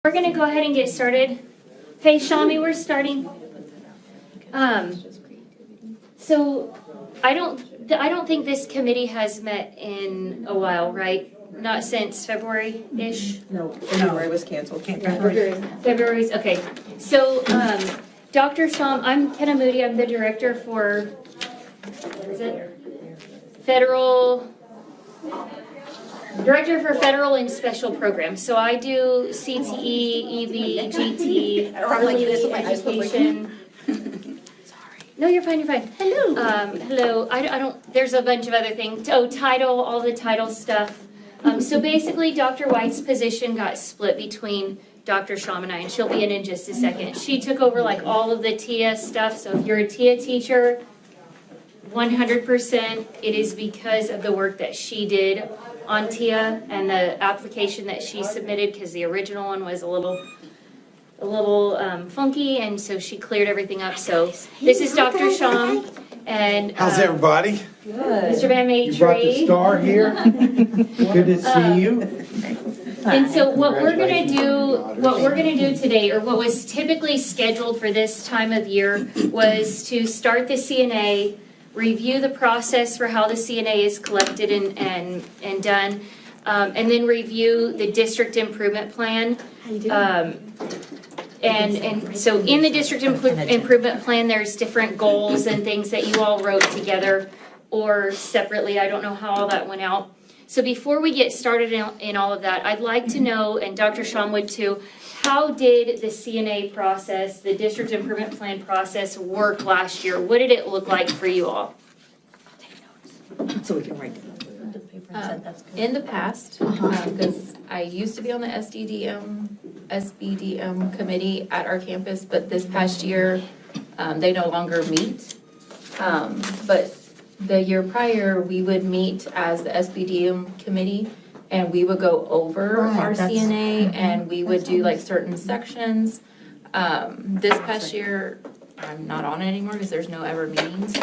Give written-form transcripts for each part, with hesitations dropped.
We're going to go ahead and get started. Hey, Shami, we're starting. So I don't think this committee has met in a while, right? Not since February-ish? No, February was canceled. February's, okay. So, Dr. Sham, I'm Kenna Moody. I'm the director for, what is it? Director for Federal and Special Programs. So I do CTE, EV, GT, early education. No, you're fine, you're fine. Hello. Hello, I don't, there's a bunch of other things. Oh, title, all the title stuff. So basically, Dr. White's position got split between Dr. Sham and I, and she'll be in just a second. She took over like all of the TIA stuff, so if you're a TIA teacher, 100% it is because of the work that she did on TIA and the application that she submitted, because the original one was a little funky, and so she cleared everything up. So this is Dr. Sham, and how's everybody? Good. Mr. Van Maitre. You brought the star here. Good to see you. And so what we're gonna do today, or what was typically scheduled for this time of year, was to start the CNA, review the process for how the CNA is collected and done, and then review the district improvement plan. And so in the district improvement plan, there's different goals and things that you all wrote together or separately. I don't know how all that went out. So before we get started in all of that, I'd like to know, and Dr. Sham would too, how did the CNA process, the district improvement plan process, work last year? What did it look like for you all? So we can write down. In the past, because I used to be on the SBDM committee at our campus, but this past year, they no longer meet. But the year prior, we would meet as the SBDM committee, and we would go over our CNA, and we would do like certain sections. This past year, I'm not on it anymore because there's no ever meetings.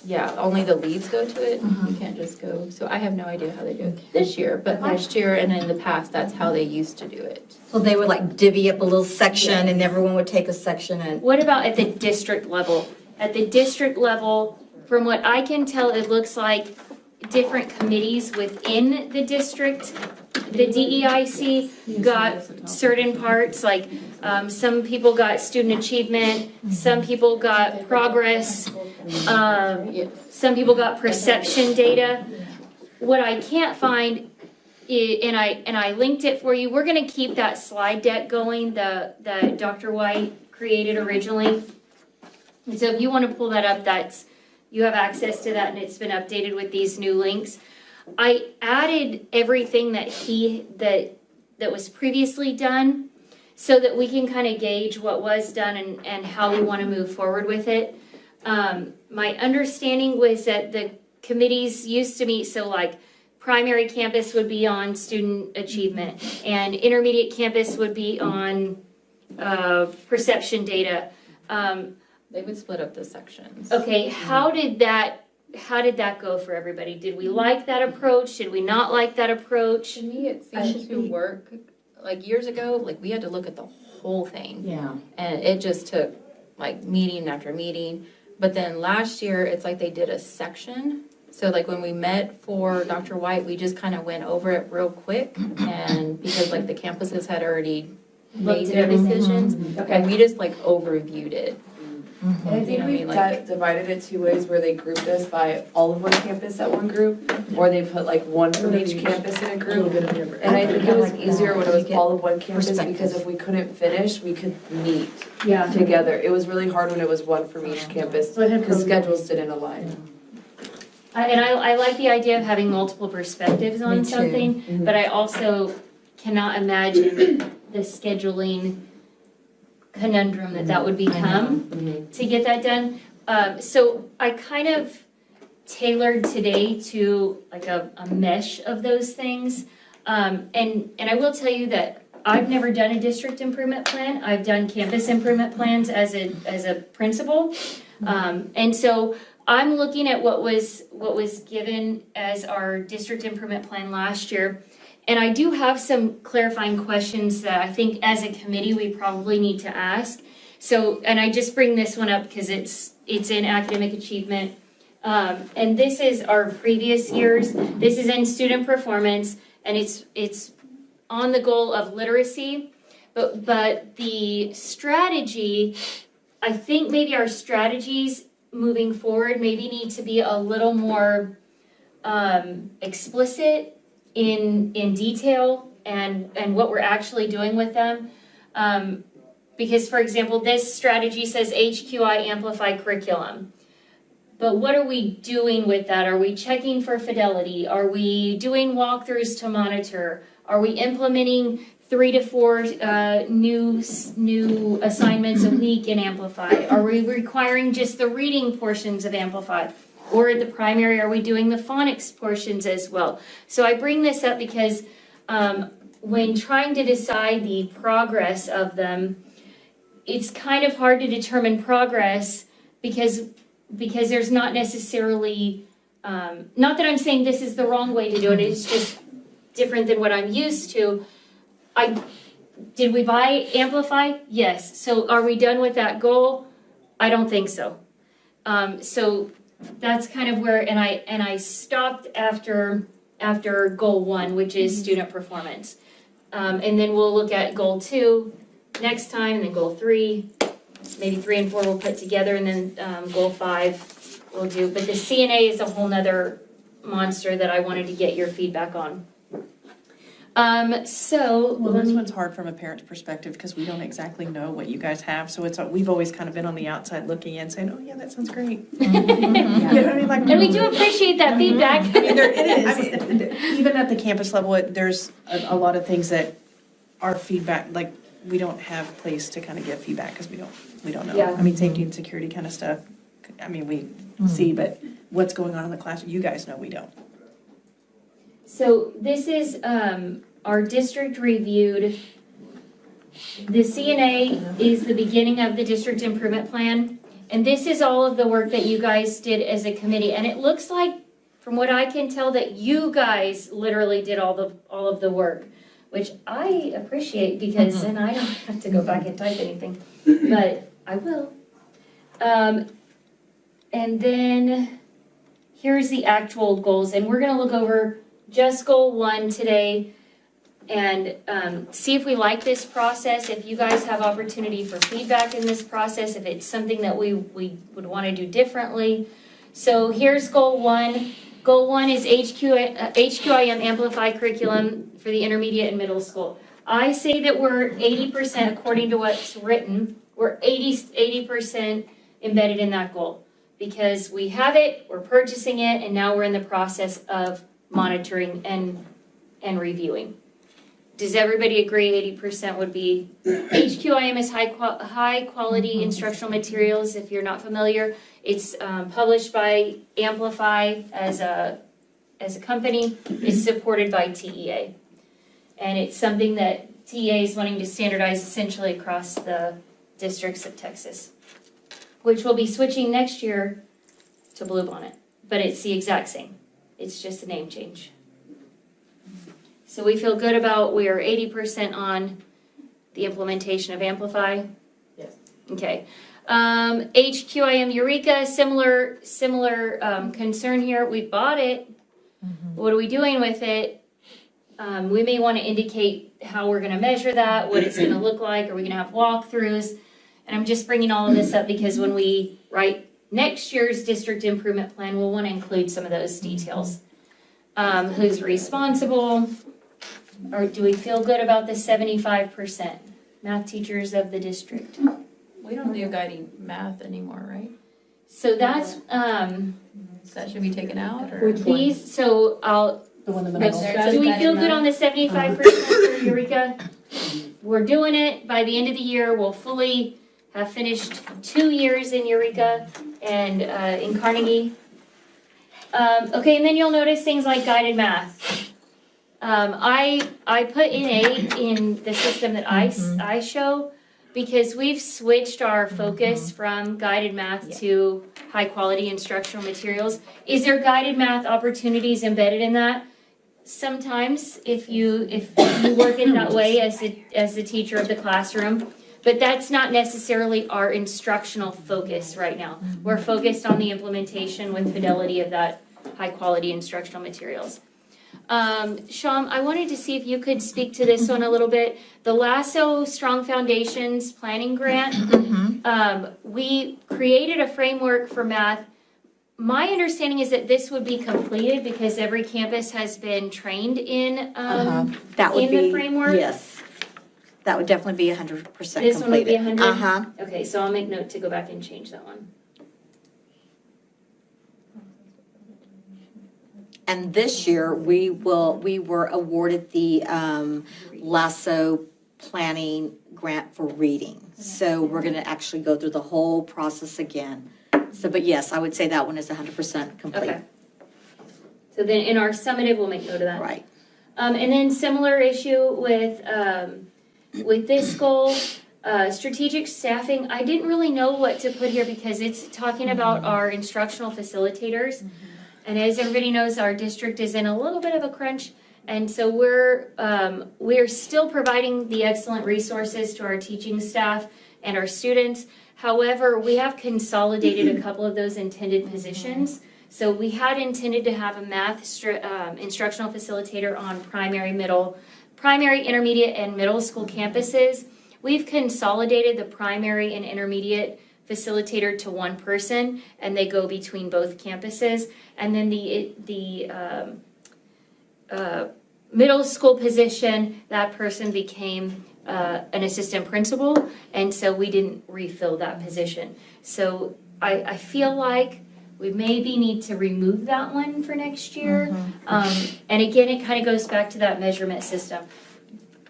Yeah, only the leads go to it. You can't just go. So I have no idea how they do it this year, but last year and in the past, that's how they used to do it. So they would like divvy up a little section and everyone would take a section and. What about at the district level? At the district level, from what I can tell, it looks like different committees within the district. The DEIC got certain parts, like some people got student achievement, some people got progress, some people got perception data. What I can't find, and I linked it for you, we're gonna keep that slide deck going that Dr. White created originally. And so if you wanna pull that up, you have access to that, and it's been updated with these new links. I added everything that was previously done so that we can kind of gauge what was done and how we want to move forward with it. My understanding was that the committees used to meet, so like primary campus would be on student achievement and intermediate campus would be on perception data. They would split up the sections. Okay, how did that go for everybody? Did we like that approach? Did we not like that approach? To me, it seemed to work. Like years ago, like we had to look at the whole thing. Yeah. And it just took like meeting after meeting. But then last year, it's like they did a section. So like when we met for Dr. White, we just kind of went over it real quick. And because like the campuses had already made their decisions, and we just like overviewed it. And I think we divided it two ways, where they grouped us by all of one campus at one group, or they put like one from each campus in a group. And I think it was easier when it was all of one campus, because if we couldn't finish, we could meet together. It was really hard when it was one from each campus, because schedules didn't align. I like the idea of having multiple perspectives on something, but I also cannot imagine the scheduling conundrum that would become to get that done. So I kind of tailored today to like a mesh of those things. And I will tell you that I've never done a district improvement plan. I've done campus improvement plans as a principal. And so I'm looking at what was given as our district improvement plan last year. And I do have some clarifying questions that I think as a committee, we probably need to ask. So, and I just bring this one up because it's in academic achievement. And this is our previous years. This is in student performance, and it's on the goal of literacy. But the strategy, I think maybe our strategies moving forward maybe need to be a little more explicit in detail and what we're actually doing with them. Because, for example, this strategy says HQI amplify curriculum. But what are we doing with that? Are we checking for fidelity? Are we doing walkthroughs to monitor? Are we implementing 3 to 4 new assignments a week in Amplify? Are we requiring just the reading portions of Amplify? Or at the primary, are we doing the phonics portions as well? So I bring this up because when trying to decide the progress of them, it's kind of hard to determine progress because there's not necessarily, not that I'm saying this is the wrong way to do it, it's just different than what I'm used to. Did we buy Amplify? Yes. So are we done with that goal? I don't think so. So that's kind of where, and I stopped after goal 1, which is student performance. And then we'll look at goal 2 next time, and then goal 3, maybe 3 and 4 we'll put together, and then goal 5 we'll do. But the CNA is a whole nother monster that I wanted to get your feedback on. Well, this one's hard from a parent's perspective because we don't exactly know what you guys have. So we've always kind of been on the outside looking in, saying, "Oh yeah, that sounds great." You know what I mean? Like, and we do appreciate that feedback. I mean, it is. Even at the campus level, there's a lot of things that are feedback. Like we don't have place to kind of give feedback because we don't know. Yeah. I mean, safety and security kind of stuff. I mean, we see, but what's going on in the classroom, you guys know, we don't. So this is our district reviewed. The CNA is the beginning of the district improvement plan. And this is all of the work that you guys did as a committee. And it looks like, from what I can tell, that you guys literally did all of the work, which I appreciate because then I don't have to go back and type anything. But I will. And then here's the actual goals. And we're going to look over just goal 1 today and see if we like this process, if you guys have opportunity for feedback in this process, if it's something that we would want to do differently. So here's goal 1. Goal 1 is HQIM Amplify curriculum for the intermediate and middle school. I say that we're 80%, according to what's written, we're 80% embedded in that goal because we have it, we're purchasing it, and now we're in the process of monitoring and reviewing. Does everybody agree 80% would be? HQIM is high quality instructional materials. If you're not familiar, it's published by Amplify as a company. It's supported by TEA. And it's something that TEA is wanting to standardize essentially across the districts of Texas, which will be switching next year to Bluebonnet, but it's the exact same. It's just a name change. So we feel good about, we are 80% on the implementation of Amplify? Yes. Okay. HQIM Eureka, similar concern here. We bought it. What are we doing with it? We may want to indicate how we're going to measure that, what it's going to look like. Are we going to have walkthroughs? And I'm just bringing all of this up because when we write next year's district improvement plan, we'll want to include some of those details. Who's responsible? Or do we feel good about the 75% math teachers of the district? We don't do guiding math anymore, right? So that's, So that should be taken out, or? these, so I'll, The one in the middle. do we feel good on the 75% for Eureka? We're doing it. By the end of the year, we'll fully have finished 2 years in Eureka and in Carnegie. Okay, and then you'll notice things like guided math. I put NA in the system that I show because we've switched our focus from guided math to high quality instructional materials. Is there guided math opportunities embedded in that? sometimes if you work it that way as the teacher of the classroom. But that's not necessarily our instructional focus right now. We're focused on the implementation with fidelity of that high quality instructional materials. Sham, I wanted to see if you could speak to this one a little bit. The LASSO Strong Foundations Planning Grant, we created a framework for math. My understanding is that this would be completed because every campus has been trained in That would in be, the framework. yes. That would definitely be 100% completed. This one would be 100? Uh-huh. Okay, so I'll make note to go back and change that one. And this year, we were awarded the LASSO planning grant for reading. So we're gonna actually go through the whole process again. So, but yes, I would say that one is 100% complete. Okay. So then in our summative, we'll make note of that. Right. And then similar issue with this goal, strategic staffing. I didn't really know what to put here because it's talking about our instructional facilitators. And as everybody knows, our district is in a little bit of a crunch. And so we're still providing the excellent resources to our teaching staff and our students. However, we have consolidated a couple of those intended positions. So we had intended to have a math instructional facilitator on primary, intermediate, and middle school campuses. We've consolidated the primary and intermediate facilitator to one person, and they go between both campuses. And then the middle school position, that person became an assistant principal, and so we didn't refill that position. So I feel like we maybe need to remove that one for next year. And again, it kind of goes back to that measurement system.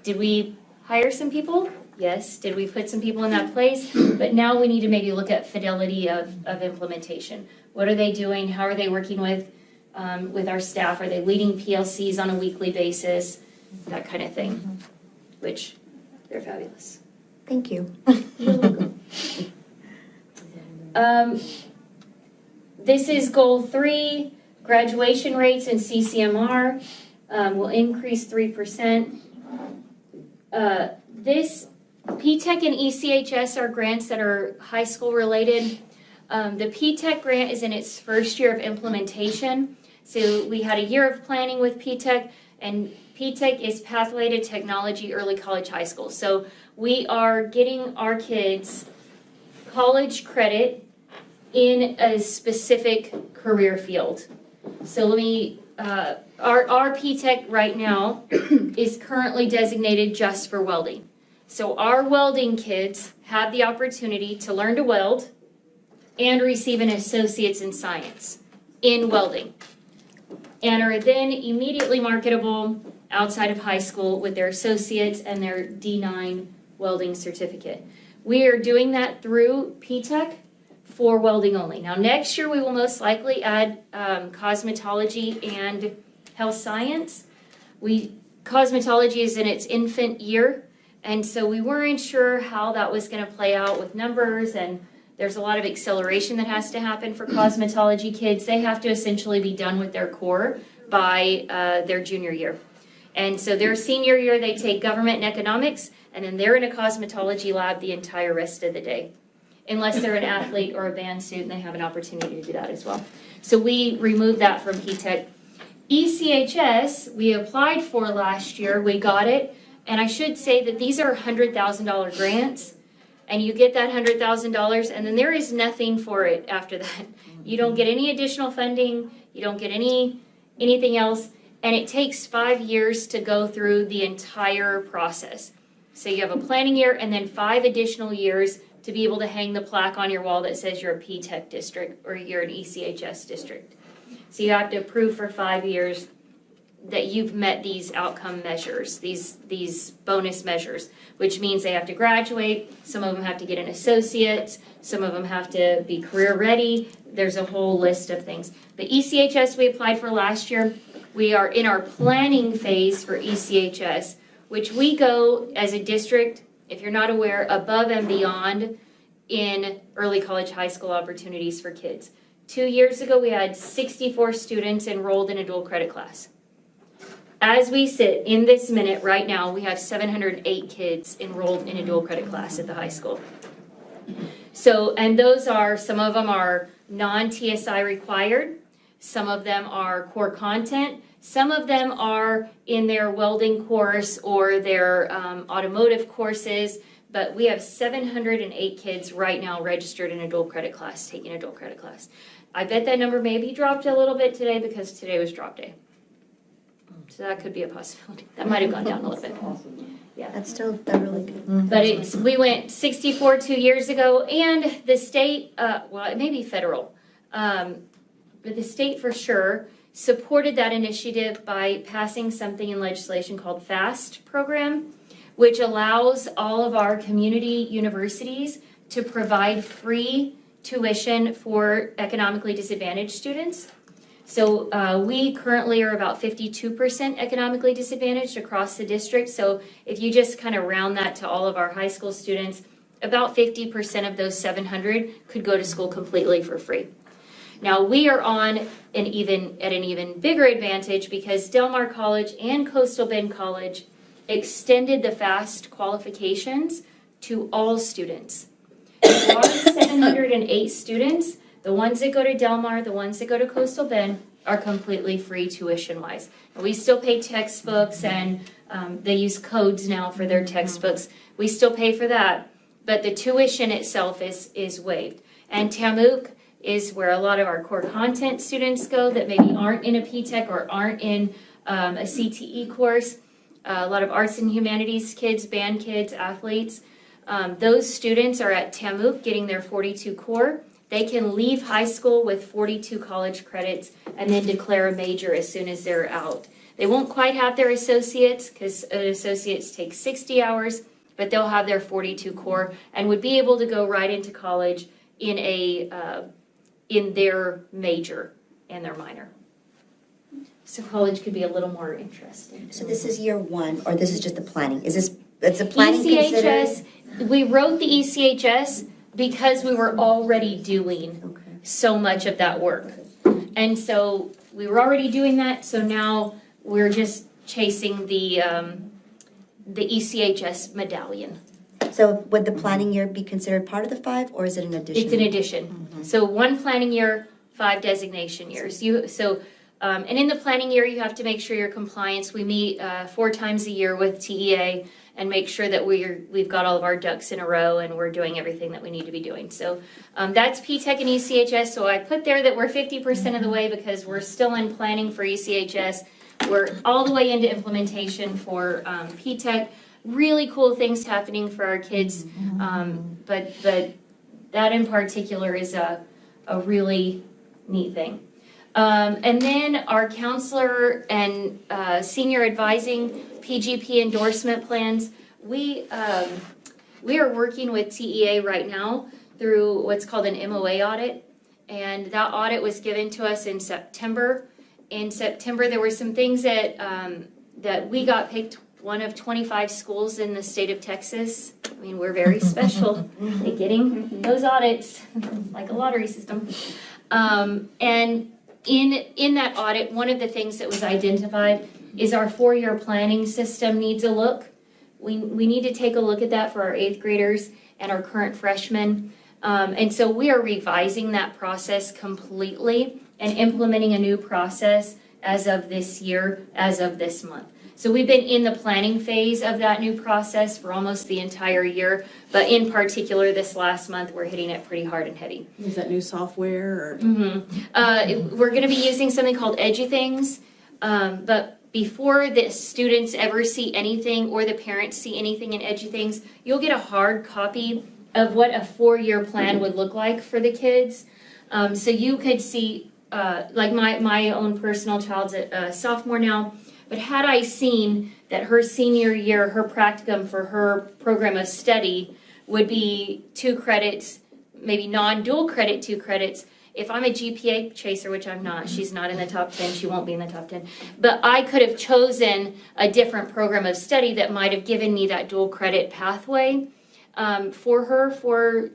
Did we hire some people? Yes. Did we put some people in that place? But now we need to maybe look at fidelity of implementation. What are they doing? How are they working with our staff? Are they leading PLCs on a weekly basis? That kind of thing, which they're fabulous. Thank you. You're welcome. This is goal 3, graduation rates and CCMR will increase 3%. This P-TECH and ECHS are grants that are high school related. The P-TECH grant is in its first year of implementation. So we had a year of planning with P-TECH, and P-TECH is Pathway to Technology Early College High School. So we are getting our kids college credit in a specific career field. So let me, our P-TECH right now is currently designated just for welding. So our welding kids have the opportunity to learn to weld and receive an associate's in science in welding, and are then immediately marketable outside of high school with their associates and their D9 welding certificate. We are doing that through P-TECH for welding only. Now next year we will most likely add cosmetology and health science. Cosmetology is in its infant year, and so we weren't sure how that was going to play out with numbers, and there's a lot of acceleration that has to happen for cosmetology kids. They have to essentially be done with their core by their junior year. And so their senior year, they take government and economics, and then they're in a cosmetology lab the entire rest of the day. Unless they're an athlete or a band student, they have an opportunity to do that as well. So we removed that from P-TECH. ECHS, we applied for last year, we got it, and I should say that these are $100,000 grants, and you get that $100,000, and then there is nothing for it after that. You don't get any additional funding, you don't get anything else, and it takes 5 years to go through the entire process. So you have a planning year and then 5 additional years to be able to hang the plaque on your wall that says you're a P-TECH district or you're an ECHS district. So you have to prove for 5 years that you've met these outcome measures, these bonus measures, which means they have to graduate, some of them have to get an associate, some of them have to be career ready. There's a whole list of things. But ECHS we applied for last year. We are in our planning phase for ECHS, which we go as a district, if you're not aware, above and beyond in early college high school opportunities for kids. 2 years ago, we had 64 students enrolled in a dual credit class. As we sit in this minute right now, we have 708 kids enrolled in a dual credit class at the high school. So, and those are, some of them are non-TSI required, some of them are core content, some of them are in their welding course or their automotive courses, but we have 708 kids right now registered in a dual credit class, taking a dual credit class. I bet that number maybe dropped a little bit today because today was drop day. So that could be a possibility. That might have gone down a little bit. That's still, that really good. But we went 64 2 years ago, and the state, well, it may be federal, but the state for sure supported that initiative by passing something in legislation called FAST program, which allows all of our community universities to provide free tuition for economically disadvantaged students. So we currently are about 52% economically disadvantaged across the district. So if you just kind of round that to all of our high school students, about 50% of those 700 could go to school completely for free. Now we are on an even bigger advantage because Del Mar College and Coastal Bend College extended the FAST qualifications to all students. Our 708 students, the ones that go to Del Mar, the ones that go to Coastal Bend, are completely free tuition-wise. And we still pay textbooks, and they use codes now for their textbooks. We still pay for that, but the tuition itself is waived. And Tamook is where a lot of our core content students go that maybe aren't in a P-TECH or aren't in a CTE course. A lot of arts and humanities kids, band kids, athletes. Those students are at Tamook getting their 42 core. They can leave high school with 42 college credits and then declare a major as soon as they're out. They won't quite have their associates because associates take 60 hours, but they'll have their 42 core and would be able to go right into college in their major and their minor. So college could be a little more interesting. So this is year one, or this is just the planning? Is the planning considered? ECHS, we wrote the ECHS because we were already doing Okay. so much of that work. And so we were already doing that, so now we're just chasing the ECHS medallion. So would the planning year be considered part of the 5, or is it an addition? It's an addition. So 1 planning year, 5 designation years. And in the planning year, you have to make sure your compliance. We meet 4 times a year with TEA and make sure that we've got all of our ducks in a row and we're doing everything that we need to be doing. So that's P-TECH and ECHS. So I put there that we're 50% of the way because we're still in planning for ECHS. We're all the way into implementation for P-TECH. Really cool things happening for our kids. But that in particular is a really neat thing. And then our counselor and senior advising PGP endorsement plans, we are working with TEA right now through what's called an MOA audit. And that audit was given to us in September. In September, there were some things that we got picked one of 25 schools in the state of Texas. I mean, we're very special at getting those audits, like a lottery system. And in that audit, one of the things that was identified is our 4-year planning system needs a look. We need to take a look at that for our 8th graders and our current freshmen. And so we are revising that process completely and implementing a new process as of this year, as of this month. So we've been in the planning phase of that new process for almost the entire year, but in particular this last month, we're hitting it pretty hard and heavy. Is that new software or? We're going to be using something called EduThings, but before the students ever see anything or the parents see anything in EduThings, you'll get a hard copy of what a 4-year plan would look like for the kids. So you could see, like my own personal child's a sophomore now, but had I seen that her senior year, her practicum for her program of study would be 2 credits, maybe non-dual credit 2 credits. If I'm a GPA chaser, which I'm not, she's not in the top 10, she won't be in the top 10, but I could have chosen a different program of study that might have given me that dual credit pathway for her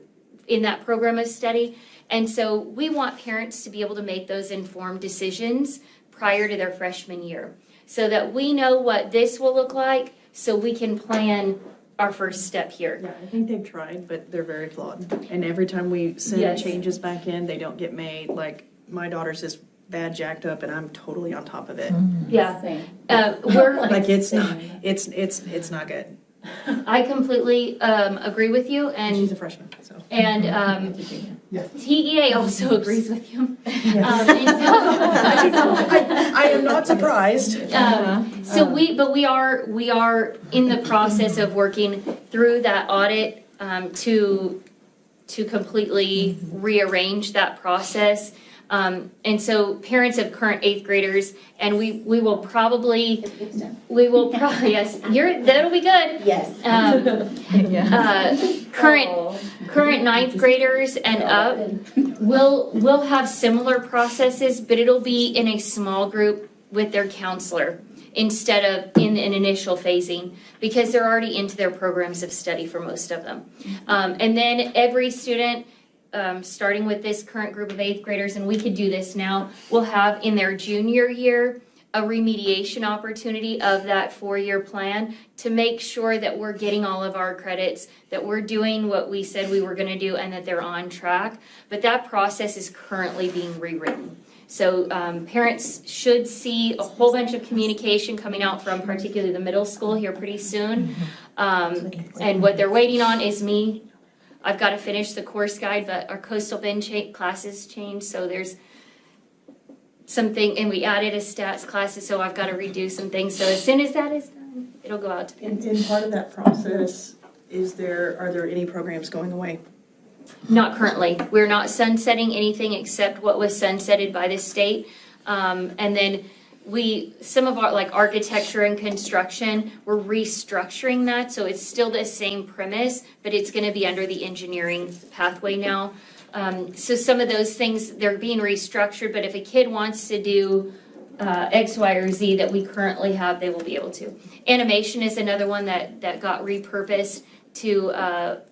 in that program of study. And so we want parents to be able to make those informed decisions prior to their freshman year. so that we know what this will look like, so we can plan our first step here. Yeah, I think they've tried, but they're very flawed. And every time we send Yes. changes back in, they don't get made. Like, my daughter's just bad jacked up and I'm totally on top of it. Yeah, Same. we're, Like, it's not good. I completely agree with you, And she's and a freshman, so. TEA also agrees with you. And I am not surprised. so we are in the process of working through that audit to completely rearrange that process. And so parents of current 8th graders, and we will probably, yes, that'll be good. Yes. Current 9th graders and up will have similar processes, but it'll be in a small group with their counselor instead of in an initial phasing, because they're already into their programs of study for most of them. And then every student, starting with this current group of 8th graders, and we could do this now, will have in their junior year a remediation opportunity of that 4-year plan to make sure that we're getting all of our credits, that we're doing what we said we were going to do, and that they're on track. But that process is currently being rewritten. So parents should see a whole bunch of communication coming out from particularly the middle school here pretty soon. And what they're waiting on is me. I've got to finish the course guide, but our coastal bend classes changed, so there's something, and we added a stats classes, so I've got to redo some things. So as soon as that is done, it'll go out to parents. In part of that process, are there any programs going away? Not currently. We're not sunsetting anything except what was sunsetted by the state. And then some of our, like architecture and construction, we're restructuring that, so it's still the same premise, but it's going to be under the engineering pathway now. So some of those things, they're being restructured, but if a kid wants to do X, Y, or Z that we currently have, they will be able to. Animation is another one that got repurposed to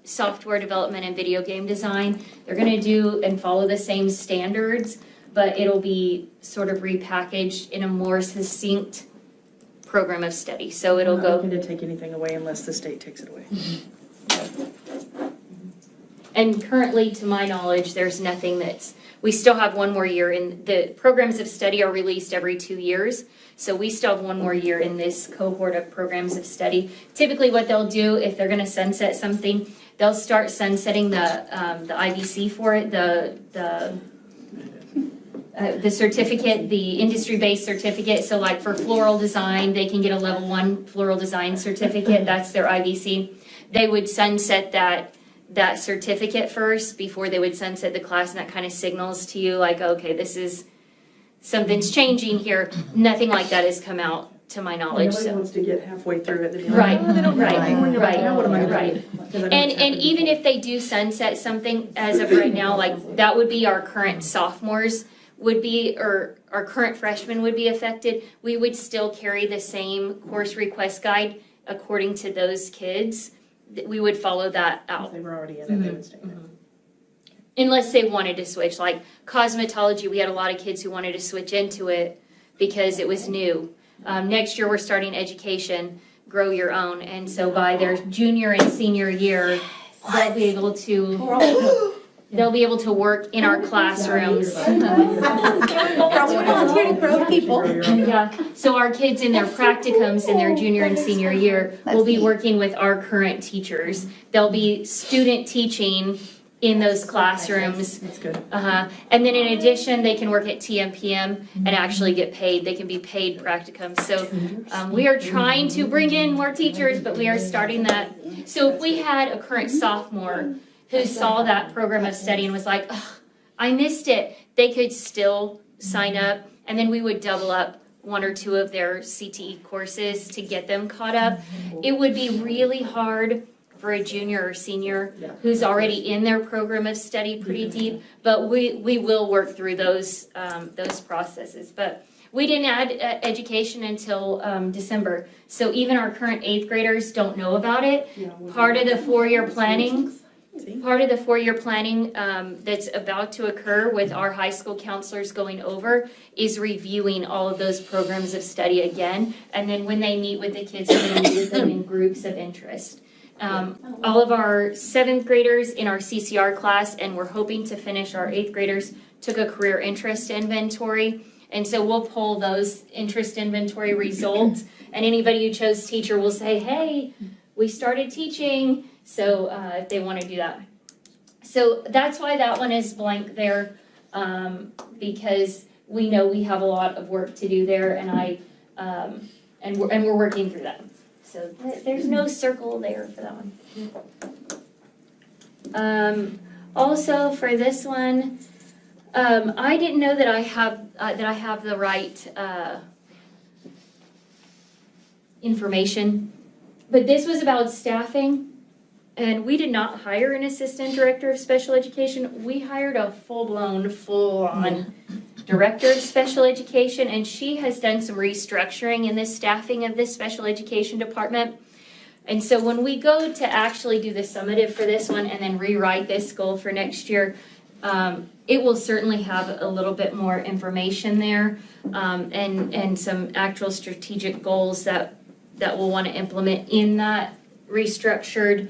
software development and video game design. They're going to do and follow the same standards, but it'll be sort of repackaged in a more succinct program of study. So it'll I'm not go. looking to take anything away unless the state takes it away. And currently, to my knowledge, there's nothing we still have one more year in, the programs of study are released every 2 years. So we still have one more year in this cohort of programs of study. Typically what they'll do, if they're gonna sunset something, they'll start sunsetting the IBC for it, the certificate, the industry-based certificate. So like for floral design, they can get a level 1 floral design certificate, that's their IBC. They would sunset that certificate first before they would sunset the class, and that kind of signals to you like, okay, something's changing here. Nothing like that has come out to my knowledge. Nobody So. wants to get halfway through it. And be like, Right, oh, they don't right, right. right, What am I gonna right. do? 'Cause I know And it's happened even before. if they do sunset something as of right now, like that would be our current sophomores would be, or our current freshmen would be affected. We would still carry the same course request guide according to those kids. We would follow that out. If they were already in it, they would stay there. Unless they wanted to switch, like cosmetology, we had a lot of kids who wanted to switch into it because it was new. Next year, we're starting education, grow your own, and so by their junior and senior year, they'll be able to work in our classrooms. Volunteer to grow people. Yeah, so our kids in their practicums in their junior and senior year will be working with our current teachers. They'll be student teaching in those classrooms. That's good. And then in addition, they can work at TMPM and actually get paid. They can be paid practicums. So we are trying to bring in more teachers, but we are starting that. So if we had a current sophomore who saw that program of study and was like, oh, I missed it, they could still sign up, and then we would double up 1 or 2 of their CTE courses to get them caught up. It would be really hard for a junior or senior who's already in their program of study pretty deep, but we will work through those processes. But we didn't add education until December, so even our current 8th graders don't know about it. Part of the 4-year planning part of the 4-year planning that's about to occur with our high school counselors going over is reviewing all of those programs of study again. And then when they meet with the kids, they're going to meet with them in groups of interest. All of our 7th graders in our CCR class, and we're hoping to finish our 8th graders, took a career interest inventory. And so we'll pull those interest inventory results. And anybody who chose teacher will say, hey, we started teaching. So if they want to do that. So that's why that one is blank there, because we know we have a lot of work to do there, and we're working through that. So there's no circle there for that one. Also for this one, I didn't know that I have the right information, but this was about staffing. And we did not hire an assistant director of special education. We hired a full-blown, full-on director of special education, and she has done some restructuring in the staffing of this special education department. And so when we go to actually do the summative for this one and then rewrite this goal for next year, it will certainly have a little bit more information there, and some actual strategic goals that we'll want to implement in that restructured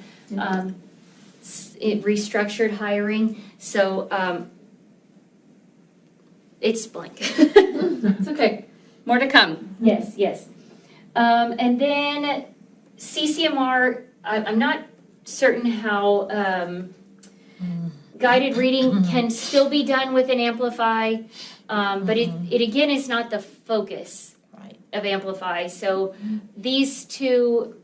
hiring. So it's blank. It's okay. More to come. Yes. And then CCMR, I'm not certain how guided reading can still be done with an Amplify, but it again is not the focus of Amplify. So these two,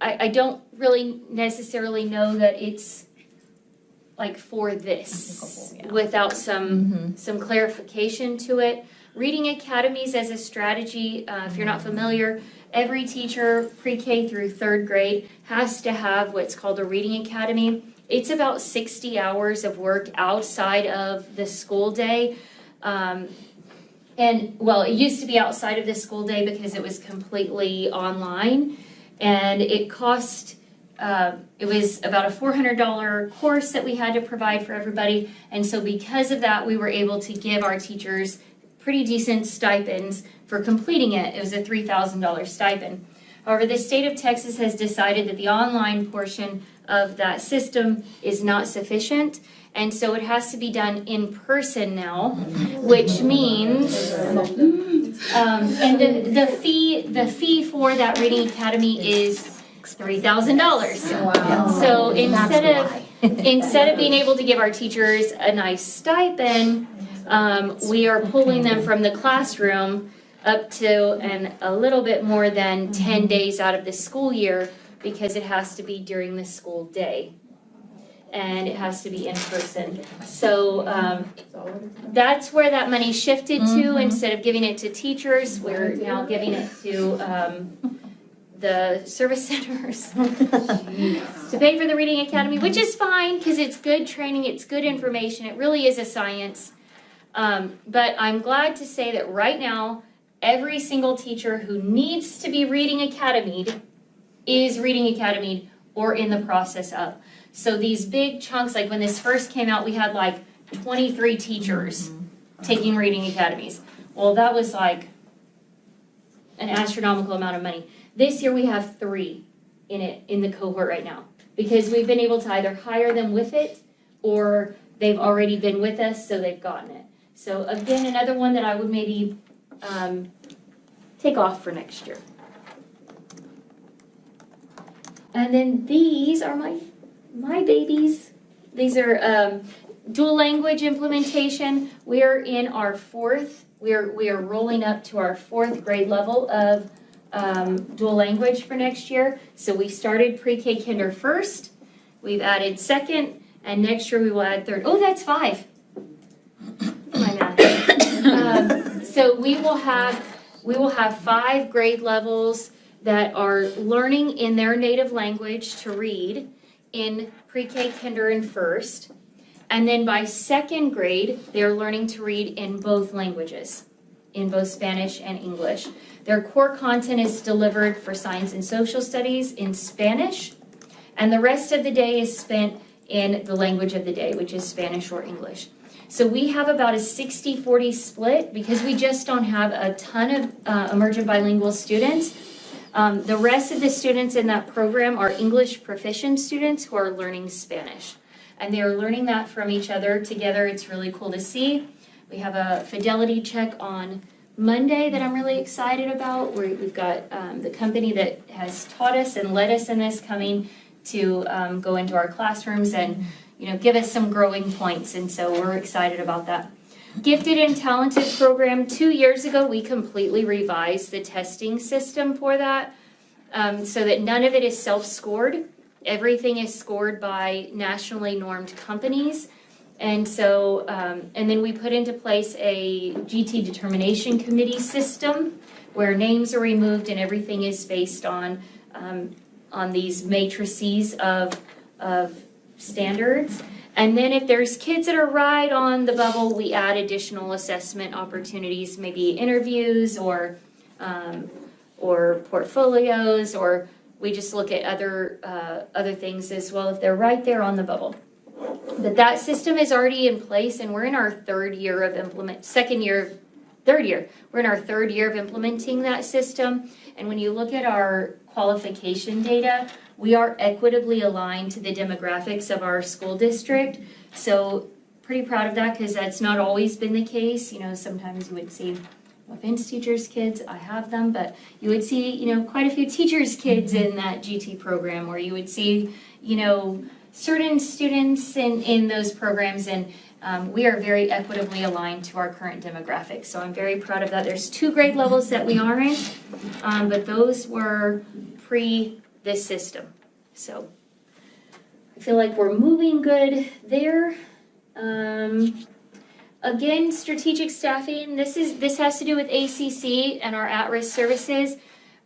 I don't really necessarily know that it's like for this without some clarification to it. Reading academies as a strategy, if you're not familiar, every teacher pre-K through 3rd grade has to have what's called a reading academy. It's about 60 hours of work outside of the school day. And well, it used to be outside of the school day because it was completely online. And it cost, it was about a $400 course that we had to provide for everybody. And so because of that, we were able to give our teachers pretty decent stipends for completing it. It was a $3,000 stipend. However, the state of Texas has decided that the online portion of that system is not sufficient. And so it has to be done in person now, which means, and the fee for that reading academy is $3,000. Wow. So instead of being able to give our teachers a nice stipend, we are pulling them from the classroom up to a little bit more than 10 days out of the school year because it has to be during the school day. And it has to be in person. So that's where that money shifted to. Instead of giving it to teachers, we're now giving it to the service centers to pay for the Reading Academy, which is fine because it's good training, it's good information, it really is a science. But I'm glad to say that right now, every single teacher who needs to be Reading Academied is Reading Academied or in the process of. So these big chunks, like when this first came out, we had like 23 teachers taking Reading Academies. Well, that was like an astronomical amount of money. This year we have 3 in the cohort right now because we've been able to either hire them with it or they've already been with us, so they've gotten it. So again, another one that I would maybe take off for next year. And then these are my babies. These are dual language implementation. We are in our 4th. We are rolling up to our 4th grade level of dual language for next year. So we started pre-K kinder first. We've added 2nd, and next year we will add 3rd. Oh, that's 5. My math. So we will have 5 grade levels that are learning in their native language to read in pre-K, kinder, and first. And then by 2nd grade, they're learning to read in both languages, in both Spanish and English. Their core content is delivered for science and social studies in Spanish, And the rest of the day is spent in the language of the day, which is Spanish or English. So we have about a 60-40 split because we just don't have a ton of emergent bilingual students. The rest of the students in that program are English proficient students who are learning Spanish. And they're learning that from each other together. It's really cool to see. We have a fidelity check on Monday that I'm really excited about. We've got the company that has taught us and led us in this coming to go into our classrooms and give us some growing points. And so we're excited about that. Gifted and Talented program, 2 years ago, we completely revised the testing system for that so that none of it is self-scored. Everything is scored by nationally normed companies. And so, and then we put into place a GT determination committee system where names are removed and everything is based on these matrices of standards. And then if there's kids that are right on the bubble, we add additional assessment opportunities, maybe interviews or portfolios, or we just look at other things as well if they're right there on the bubble. But that system is already in place, and we're in our third year of We're in our third year of implementing that system. And when you look at our qualification data, we are equitably aligned to the demographics of our school district. So pretty proud of that because that's not always been the case. Sometimes you would see offense teachers' kids, I have them, but you would see, quite a few teachers' kids in that GT program, or you would see, certain students in those programs, and we are very equitably aligned to our current demographics. So I'm very proud of that. There's 2 grade levels that we aren't, but those were pre this system. So I feel like we're moving good there. Again, strategic staffing, this has to do with ACC and our at-risk services.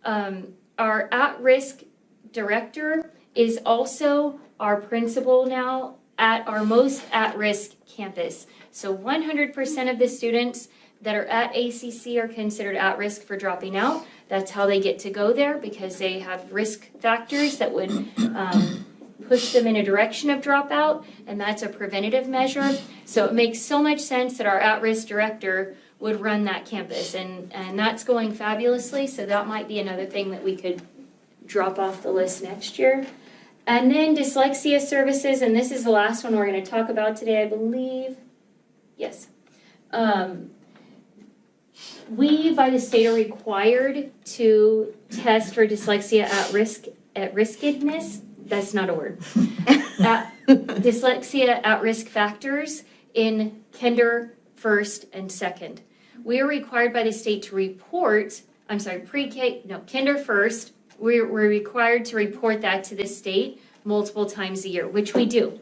Our at-risk director is also our principal now at our most at-risk campus. So 100% of the students that are at ACC are considered at risk for dropping out. That's how they get to go there, because they have risk factors that would push them in a direction of dropout, and that's a preventative measure. So it makes so much sense that our at-risk director would run that campus, and that's going fabulously, so that might be another thing that we could drop off the list next year. And then dyslexia services, and this is the last one we're going to talk about today, I believe. Yes. We, by the state, are required to test for dyslexia at riskedness. That's not a word. Dyslexia at-risk factors in kinder, first, and second. We are required by the state to report, kinder first. We're required to report that to the state multiple times a year, which we do.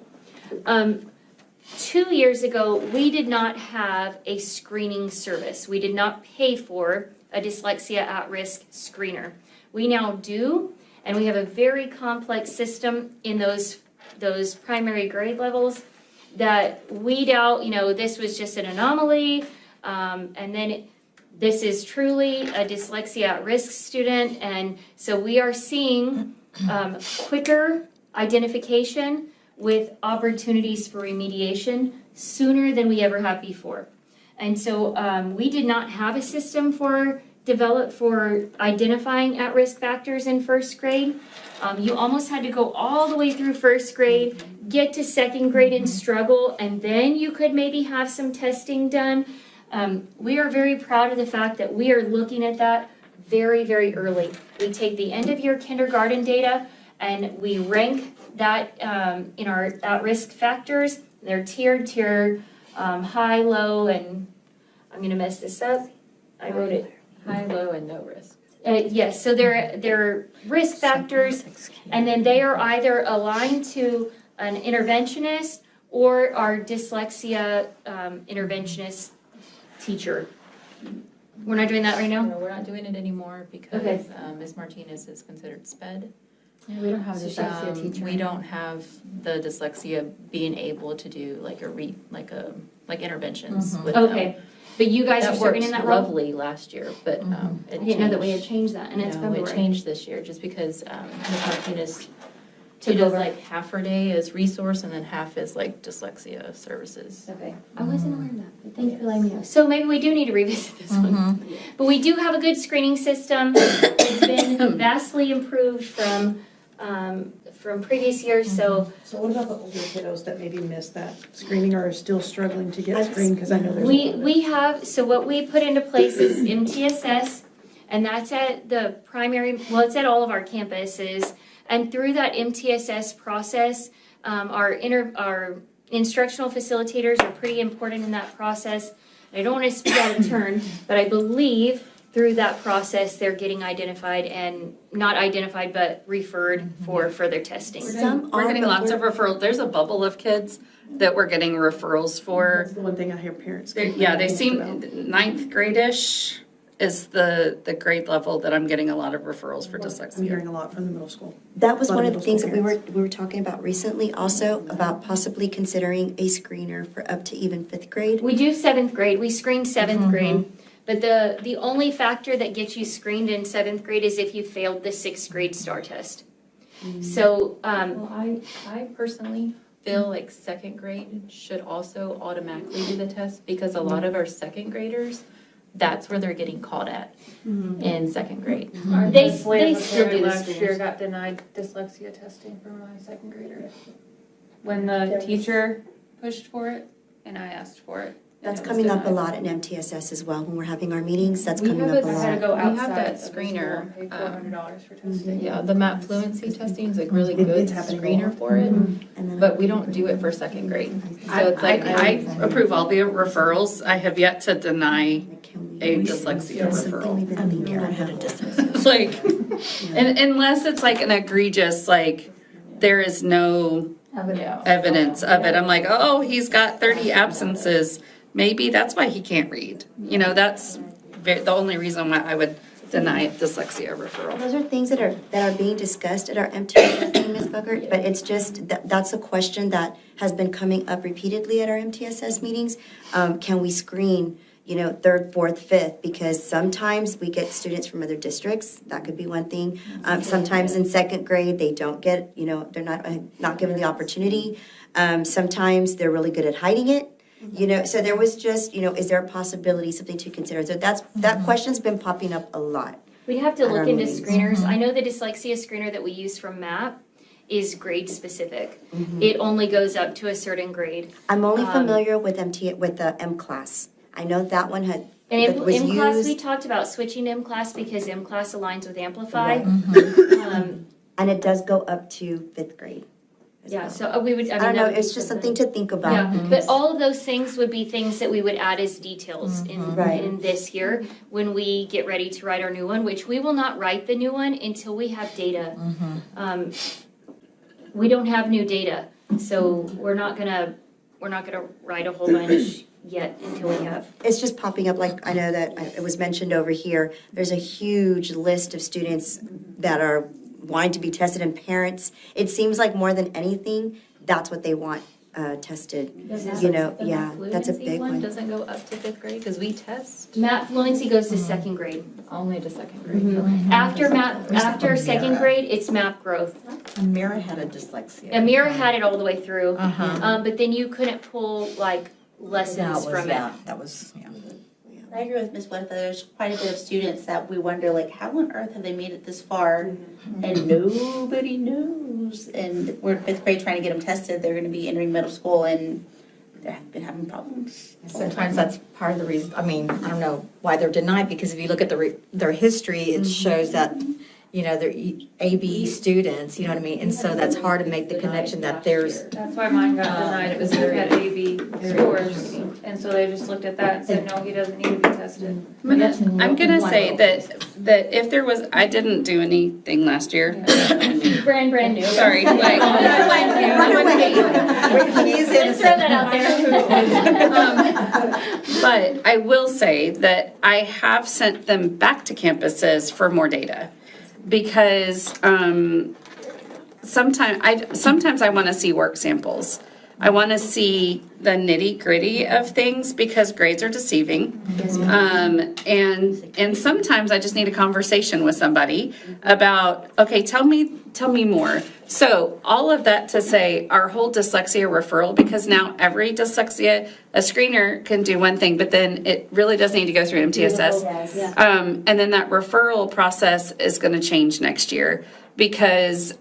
2 years ago, we did not have a screening service. We did not pay for a dyslexia at-risk screener. We now do, and we have a very complex system in those primary grade levels that weed out, this was just an anomaly, and then this is truly a dyslexia at-risk student, and so we are seeing quicker identification with opportunities for remediation sooner than we ever have before. And so we did not have a system developed for identifying at-risk factors in first grade. You almost had to go all the way through first grade, get to second grade and struggle, and then you could maybe have some testing done. We are very proud of the fact that we are looking at that very, very early. We take the end of year kindergarten data and we rank that in our at-risk factors. They're tiered, high, low, and I'm going to mess this up. I wrote it. High, low, and no risk. Yes, so they're risk factors, and then they are either aligned to an interventionist or our dyslexia interventionist teacher. We're not doing that right now? No, we're not doing it anymore because Okay. Ms. Martinez is considered SPED. Yeah, we don't have a dyslexia teacher. We don't have the dyslexia being able to do like interventions with Okay, but you guys are That serving worked in that role? lovely last year, but it I didn't know that we had changed that, and it's No, February. it changed this year just because Ms. Martinez She go does over. like half her day as resource and then half is like dyslexia services. Okay, I wasn't aware of that, but thank you for letting me know. So maybe we do need to revisit this one. But we do have a good screening system. It's been vastly improved from previous years, so So what about the older kiddos that maybe missed that screening or are still struggling to get screened? Because I know there's a lot of we have, so what we put into place is MTSS, and that's at the primary, well, it's at all of our campuses. And through that MTSS process, our instructional facilitators are pretty important in that process. I don't want to speak out of turn, but I believe through that process, they're getting identified and not identified, but referred for further testing. We're getting lots of referrals. There's a bubble of kids that we're getting referrals for. That's the one thing I hear parents. Yeah, they seem, complaining ninth grade-ish is the grade level that I'm getting a lot of referrals for about. I'm dyslexia. hearing a lot from the middle school. That was A lot one of of the things that middle school we were talking about recently also, about possibly considering a screener for up to even fifth grade. We do seventh grade, we screen seventh grade, but the only factor that gets you screened in seventh grade is if you failed the sixth grade STAR test. So, Well, I personally feel like second grade should also automatically do the test because a lot of our second graders, that's where they're getting called at in second grade. they still do the Last year schools. got denied dyslexia testing for my second grader. When the teacher pushed for it and I asked for it. and That's it was coming up a denied. lot in MTSS as well, when we're having our meetings, that's We coming have up a a- I had to lot. go We have outside that of the school screener, and pay $400 for testing. Yeah, the map fluency testing is a really good It's happening a screener lot. for it, And then- but we don't do it for second grade. So it's like, I approve all the referrals. I have yet to deny a dyslexia That's something referral. we've been thinking about. Like, and unless it's like an egregious, like, there is no yeah. evidence of it. I'm like, oh, he's got 30 absences. Maybe that's why he can't read. You know, that's the only reason why I would deny dyslexia referral. Those are things that are being discussed at our MTSS meeting, Ms. Booker, but it's just, that's a question that has been coming up repeatedly at our MTSS meetings. Can we screen, third, fourth, fifth? Because sometimes we get students from other districts, that could be one thing. Sometimes in second grade, they don't get, they're not given the opportunity. Sometimes they're really good at hiding it. So there was just, is there a possibility, something to consider? So that question's been popping up a lot. We'd have to At our look into meetings. screeners. I know the dyslexia screener that we use from MAP is grade specific. It only goes up to a certain grade. I'm only Um, familiar with the M class. I know that one had, And that was M-Class, we used, talked about switching to M-Class because M-Class aligns with Amplify. and it does go up to fifth grade. as Yeah, well. so we would, I I don't mean, know, that would be it's just something to think about. Yeah, but all of those things would be things that we would add as details Right. in this year when we get ready to write our new one, which we will not write the new one until we have data. We don't have new data, so we're not gonna write a whole bunch yet until we have. It's just popping up, like, I know that it was mentioned over here, there's a huge list of students that are wanting to be tested, and parents, it seems like more than anything, that's what they want tested. Yeah, that's a big one. Doesn't go up to fifth grade, because we test Math fluency goes to second grade. only to second grade. After second grade, it's math growth. Amira had a dyslexia. Amira had it all the way through, Uh-huh. but then you couldn't pull like lessons from it. That was, yeah. I agree with Ms. Whitfield. There's quite a bit of students that we wonder, like, how on earth have they made it this far? And nobody knows. And we're in fifth grade trying to get them tested. They're going to be entering middle school and they've been having problems. Sometimes that's part of the reason, I mean, I don't know why they're denied, because if you look at their history, it shows that, they're AB students, you know what I mean? And so that's hard to make the connection that there's, That's why mine got denied, it was because it had AB scores, and so they just looked at that and said, no, he doesn't need to be tested. I'm gonna say that if there was, I didn't do anything last year. Brand new. Sorry, like. Let's throw that out there. But I will say that I have sent them back to campuses for more data. Because sometimes I want to see work samples. I want to see the nitty gritty of things because grades are deceiving. And sometimes I just need a conversation with somebody about, okay, tell me more. So all of that to say our whole dyslexia referral, because now every dyslexia, a screener can do one thing, but then it really does need to go through MTSS. And then that referral process is going to change next year because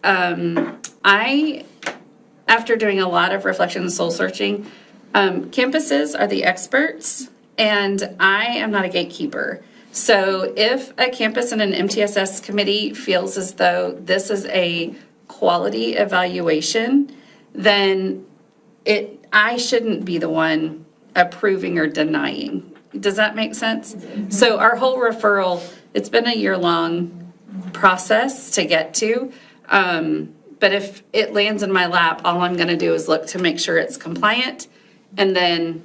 after doing a lot of reflection and soul searching, campuses are the experts, and I am not a gatekeeper. So if a campus and an MTSS committee feels as though this is a quality evaluation, then I shouldn't be the one approving or denying. Does that make sense? So our whole referral, it's been a year-long process to get to. But if it lands in my lap, all I'm going to do is look to make sure it's compliant and then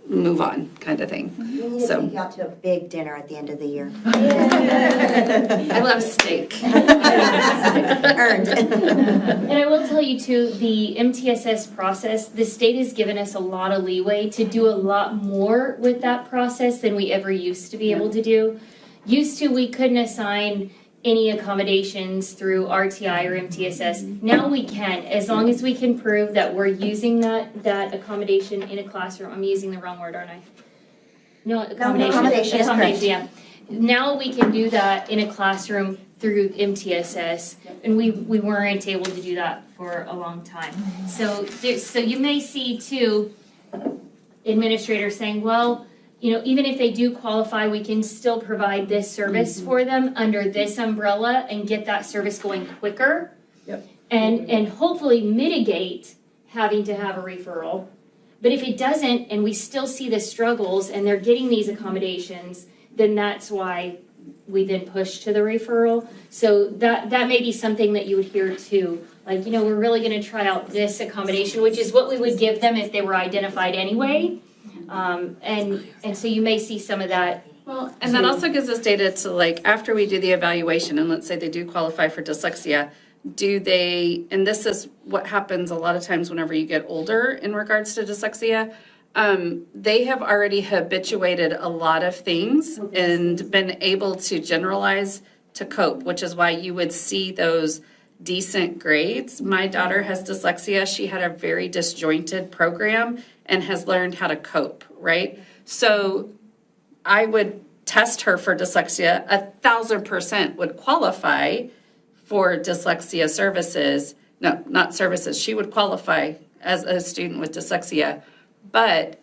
move on, kind of thing. We need to take you out to a big dinner at the end of the year. I love steak. Earned. And I will tell you too, the MTSS process, the state has given us a lot of leeway to do a lot more with that process than we ever used to be able to do. Used to, we couldn't assign any accommodations through RTI or MTSS. Now we can, as long as we can prove that we're using that accommodation in a classroom. I'm using the wrong word, aren't I? No, accommodation, is correct. yeah. Now we can do that in a classroom through MTSS, and we weren't able to do that for a long time. So you may see too, administrators saying, well, you know, even if they do qualify, we can still provide this service for them under this umbrella and get that service going quicker. Yep. And hopefully mitigate having to have a referral. But if it doesn't, and we still see the struggles and they're getting these accommodations, then that's why we then push to the referral. So that may be something that you would hear too. Like, you know, we're really gonna try out this accommodation, which is what we would give them if they were identified anyway. And so you may see some of that. Well, and that also gives us data to, like, after we do the evaluation, and let's say they do qualify for dyslexia, do they, and this is what happens a lot of times whenever you get older in regards to dyslexia, they have already habituated a lot of things and been able to generalize to cope, which is why you would see those decent grades. My daughter has dyslexia. She had a very disjointed program and has learned how to cope, right? So I would test her for dyslexia. 1,000% would qualify for dyslexia services. No, not services. She would qualify as a student with dyslexia. But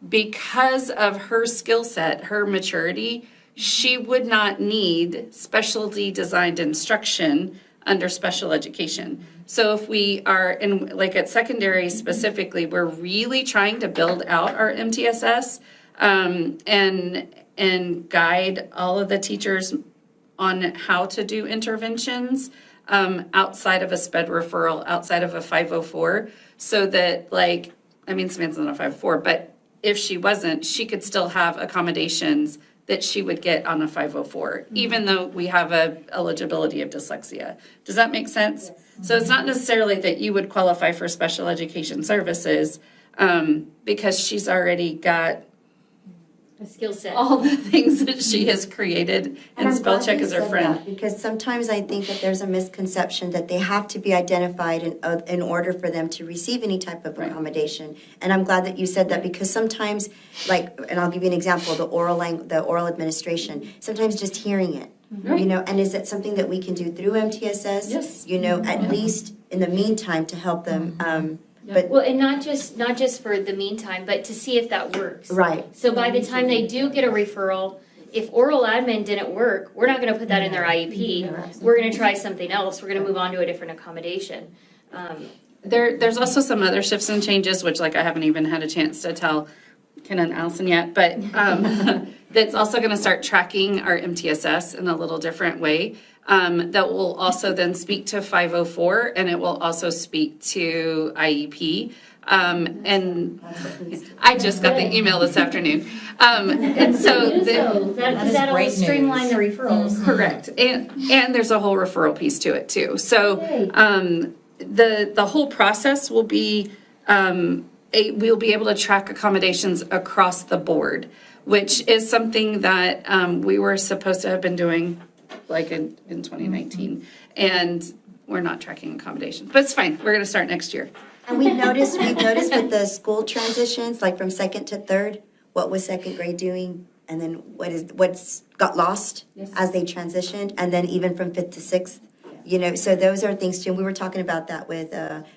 because of her skill set, her maturity, she would not need specialty designed instruction under special education. So if we are in, like at secondary specifically, we're really trying to build out our MTSS and guide all of the teachers on how to do interventions outside of a SPED referral, outside of a 504, so that, like, I mean, Samantha's not a 504, but if she wasn't, she could still have accommodations that she would get on a 504, even though we have a eligibility of dyslexia. Does that make sense? So it's not necessarily that you would qualify for special education services because she's already got A skill set. all the things that she has created, and I'm spell glad check you is her said friend. that, because sometimes I think that there's a misconception that they have to be identified in order for them to receive any type of accommodation. And I'm glad that you said that, because sometimes, like, and I'll give you an example, the oral administration, sometimes just hearing it, you know, and is it something that we can do through MTSS? Yes. You know, at least in the meantime to help them, but, Well, and not just for the meantime, but to see if that works. right. So by the time they do get a referral, if oral admin didn't work, we're not gonna put that in their IEP. We're gonna try something else. We're gonna move on to a different accommodation. There's also some other shifts and changes, which, like, I haven't even had a chance to tell Ken and Allison yet, but that's also going to start tracking our MTSS in a little different way. That will also then speak to 504, and it will also speak to IEP. And I just got the email this afternoon. And so That'll great streamline the referrals. correct. And there's a whole referral piece to it too. So the whole process will be we'll be able to track accommodations across the board, which is something that we were supposed to have been doing like in 2019. And we're not tracking accommodations, but it's fine. We're going to start next year. And we've noticed with the school transitions, like from second to third, what was second grade doing? And then what's got lost as they transitioned? And then even from fifth to sixth, you know, so those are things too. And we were talking about that with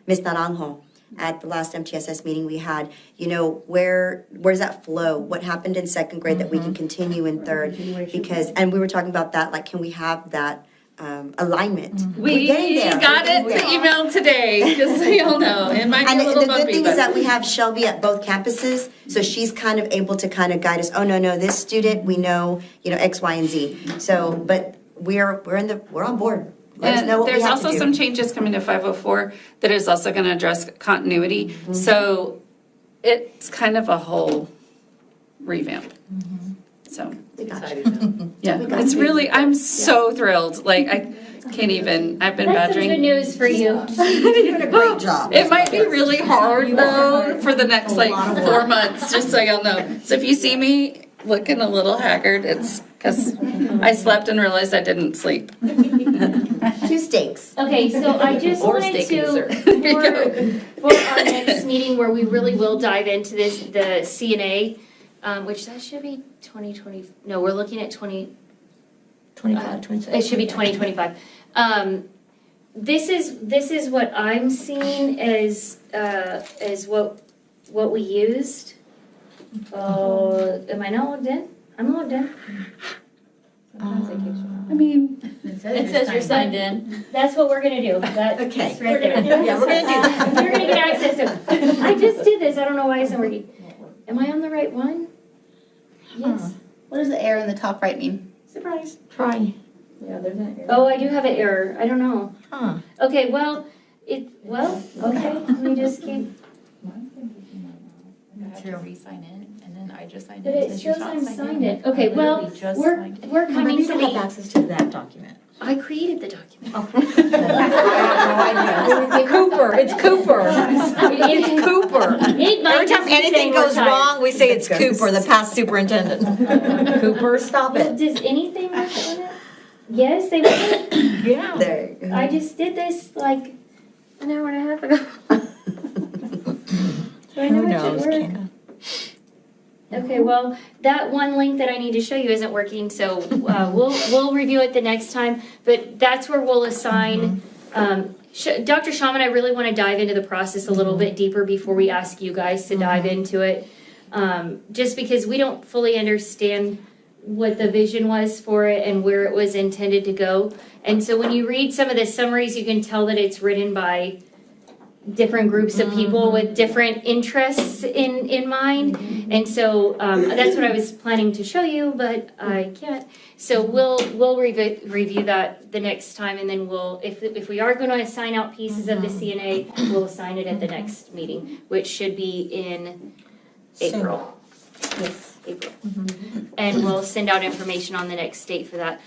Ms. Naranjo at the last MTSS meeting we had. You know, where's that flow? What happened in second grade that we can continue in third? Because, and we were talking about that, like, can we have that alignment? We We're getting there. got We're it, getting the there. email today, just so y'all know. It might be And a little the good bumpy, thing is that but we have Shelby at both campuses, so she's kind of able to kind of guide us, oh, no, this student, we know, you know, X, Y, and Z. So, but we're on board. Let us know and what we there's have to also do. some changes coming to 504 that is also going to address continuity. So it's kind of a whole revamp. So, yeah, it's really, I'm so thrilled. Like, I can't even, I've been That's some good badgering. news for you. You're doing a great job. It might be really hard though for the next like 4 months, just so y'all know. So if you see me looking a little haggard, it's because I slept and realized I didn't sleep. 2 steaks. Okay, so I just Or wanted steak and to, dessert. for our next meeting where we really will dive into this, the CNA, which that should be 2020, no, we're looking at 25, 26. it should be 2025. This is what I'm seeing as what we used. Am I not logged in? I'm logged in. I mean, It says you're signed in. That's what we're gonna do. That, Okay. it's right there. Yeah, we're gonna do that. You're gonna get access to it. I just did this. I don't know why it's not working. Am I on the right one? Yes. What does the arrow in the top right mean? Surprise. Try. Yeah, there's an error. Oh, I do have an error. I don't know. Huh. Okay, okay, let me just keep, I had to re-sign in, and then I just signed in. but it since she's shows not I'm signed signed in. in. Okay, I well, literally just we're signed in. coming Maybe to you don't have the, access to that document. I created the document. Cooper, it's Cooper. It is Cooper. It might Every just time be saying anything we're goes tired. wrong, we say it's Cooper, the past superintendent. Cooper, stop Well, it. does anything work on it? Yes, they work. Yeah. There you go. I just did this like an hour and a half ago. So I know Who it knows, should work. Candace? Okay, well, that one link that I need to show you isn't working, so we'll review it the next time. But that's where we'll assign. Dr. Shaman, I really want to dive into the process a little bit deeper before we ask you guys to dive into it. Just because we don't fully understand what the vision was for it and where it was intended to go. And so when you read some of the summaries, you can tell that it's written by different groups of people with different interests in mind. And so that's what I was planning to show you, but I can't. So we'll review that the next time, and then we'll, if we are going to assign out pieces of the CNA, we'll assign it at the next meeting, which should be in April. Yes, April. And we'll send out information on the next date for that.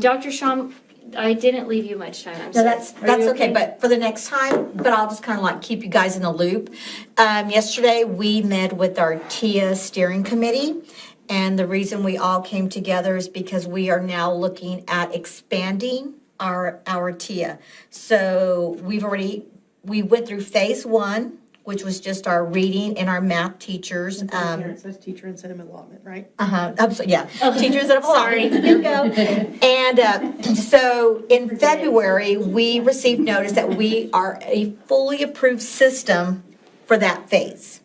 Dr. Sham, I didn't leave you much time. I'm No, sorry. that's Are you okay, but for the next time, but I'll just kind of like keep you guys in the loop. Yesterday, we met with our TIA steering committee, and the reason we all came together is because we are now looking at expanding our TIA. So we went through phase 1, which was just our reading and our math teachers. It says teacher incentive allotment, right? Yeah, teachers that have Sorry. Here we go. And so in February, we received notice that we are a fully approved system for that phase.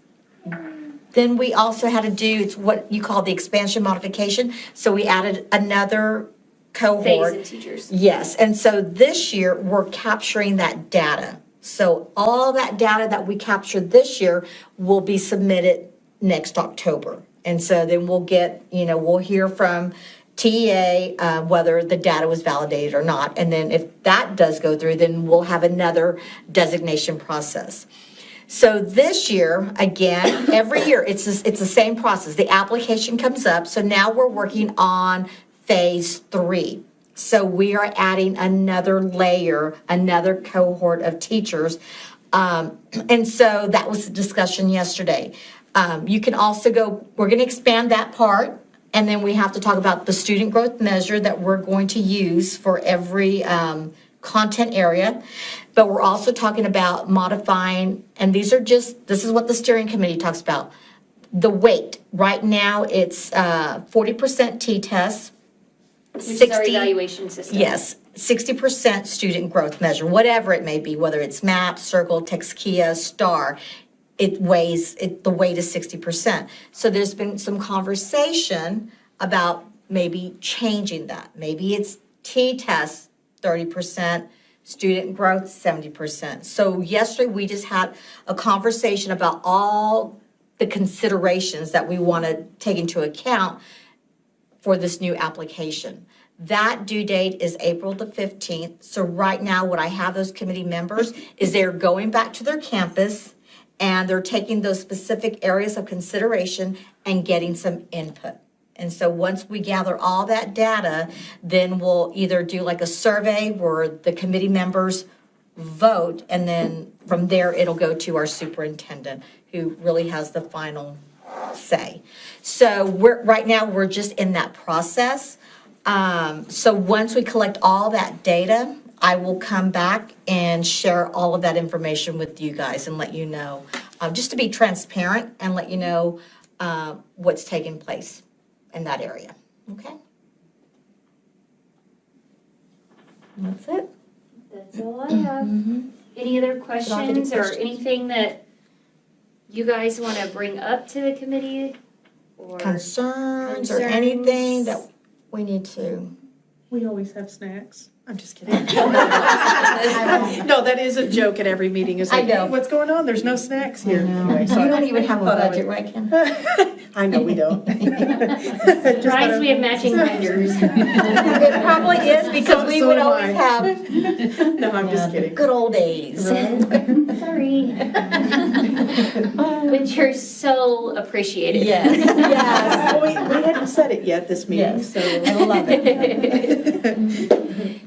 Then we also had to do, it's what you call the expansion modification. So we added another cohort. Phase of teachers. Yes, and so this year, we're capturing that data. So all that data that we captured this year will be submitted next October. And so then we'll get, we'll hear from TEA whether the data was validated or not. And then if that does go through, then we'll have another designation process. So this year, again, every year, it's the same process. The application comes up. So now we're working on phase 3. So we are adding another layer, another cohort of teachers And so that was the discussion yesterday. You can also go, we're going to expand that part, and then we have to talk about the student growth measure that we're going to use for every content area. But we're also talking about modifying, and this is what the steering committee talks about, the weight. Right now, it's 40% T-test, Which is our evaluation system. Yes, 60% student growth measure, whatever it may be, whether it's MAP, Circle, Texkia, STAR, the weight is 60%. So there's been some conversation about maybe changing that. Maybe it's T-test 30%, student growth 70%. So yesterday, we just had a conversation about all the considerations that we want to take into account for this new application. That due date is April the 15th. So right now, what I have those committee members is they're going back to their campus and they're taking those specific areas of consideration and getting some input. And so once we gather all that data, then we'll either do like a survey where the committee members vote, and then from there, it'll go to our superintendent, who really has the final say. So right now, we're just in that process. So once we collect all that data, I will come back and share all of that information with you guys and let you know, just to be transparent and let you know what's taking place in that area. Okay? And that's it. That's all I have. Any other questions or anything that you guys want to bring up to the committee? Or Concerns or anything that we need to. We always have snacks. I'm just kidding. No, that is a joke at every meeting. It's like, I know. hey, what's going on? There's no snacks here. Anyway, You so don't even have a thought I budget, right, Kim? I know we don't. Surprised we have matching vendors. It probably is because we So would am always I. have No, I'm just kidding. good old days. Sorry. But you're so appreciated. Yes, yes, Well, we hadn't said it yet this meeting, Yes. so. I love it.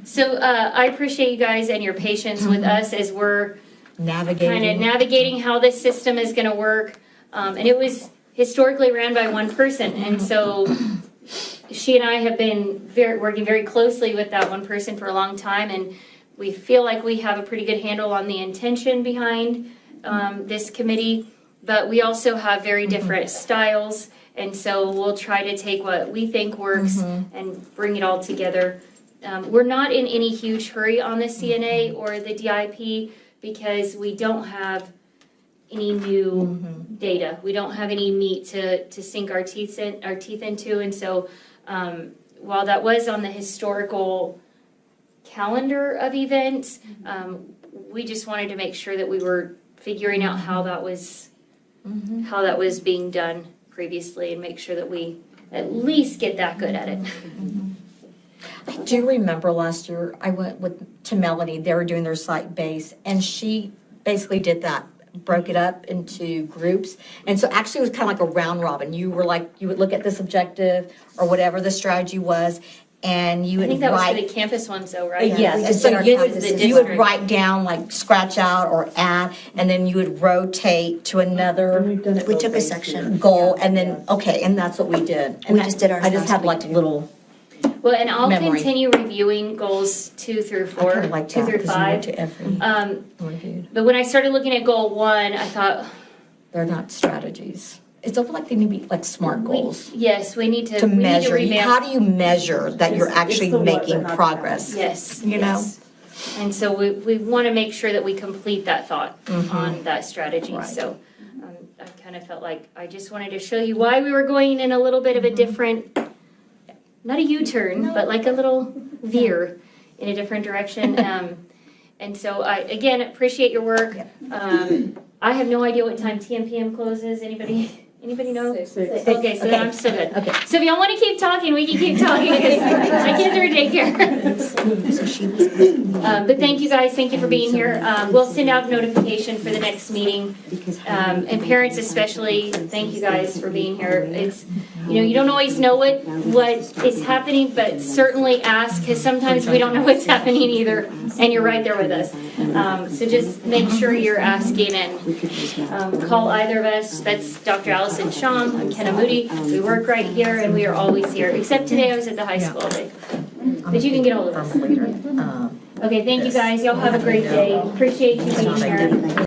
So I appreciate you guys and your patience with us as we're kind of Navigating. navigating how this system is going to work. And it was historically ran by one person. And so she and I have been working very closely with that one person for a long time. And we feel like we have a pretty good handle on the intention behind this committee. But we also have very different styles. And so we'll try to take what we think works and bring it all together. We're not in any huge hurry on the CNA or the DIP because we don't have any new data. We don't have any meat to sink our teeth into. And so while that was on the historical calendar of events, we just wanted to make sure that we were figuring out how that was being done previously and make sure that we at least get that good at it. I do remember last year, I went to Melanie, they were doing their site base, and she basically did that, broke it up into groups. And so actually it was kind of like a round robin. You would look at this objective or whatever the strategy was, and you I would think that was for write. the campus ones though, right? Yes, we and just so did our you campuses. would write down, like scratch out or add, and then you would rotate to another We've done it We both took a ways, section. goal, and then, okay, and that's what we did. And We just did ours I just last had week, like too. little, Well, and I'll Memory. continue reviewing goals 2 through I 4, kind of like 2 that, through because you went 5. to every, reviewed. But when I started looking at goal 1, I thought, They're not strategies. It's almost like they need to be like SMART goals. yes, we need to To we need to measure, revamp. how do you measure that you're It's actually the what, making but not progress? Yes. You know? yes. And so we want to make sure that we complete that thought on that strategy. Right. So I kind of felt like I just wanted to show you why we were going in a little bit of a different, not a U-turn, but like a little veer in a different direction. And so I, again, appreciate your work. I have no idea what time TMPM closes. Anybody know? 6. Okay, so then I'm still good. Okay. So if y'all want to keep talking, we can keep talking because my kids are in daycare. So she was. But thank you guys, thank you for being here. We'll send out notification for the next meeting. And parents especially, thank you guys for being here. You know, you don't always know what is happening, but certainly ask, because sometimes we don't know what's happening either, and you're right there with us. So just make sure you're asking and call either of us. That's Dr. Allison Sham, I'm Kenna Moody. We work right here, and we are always here, except today I was at the high school. But you can get all of us. Okay, thank you guys. Y'all have a great day. Appreciate you being here.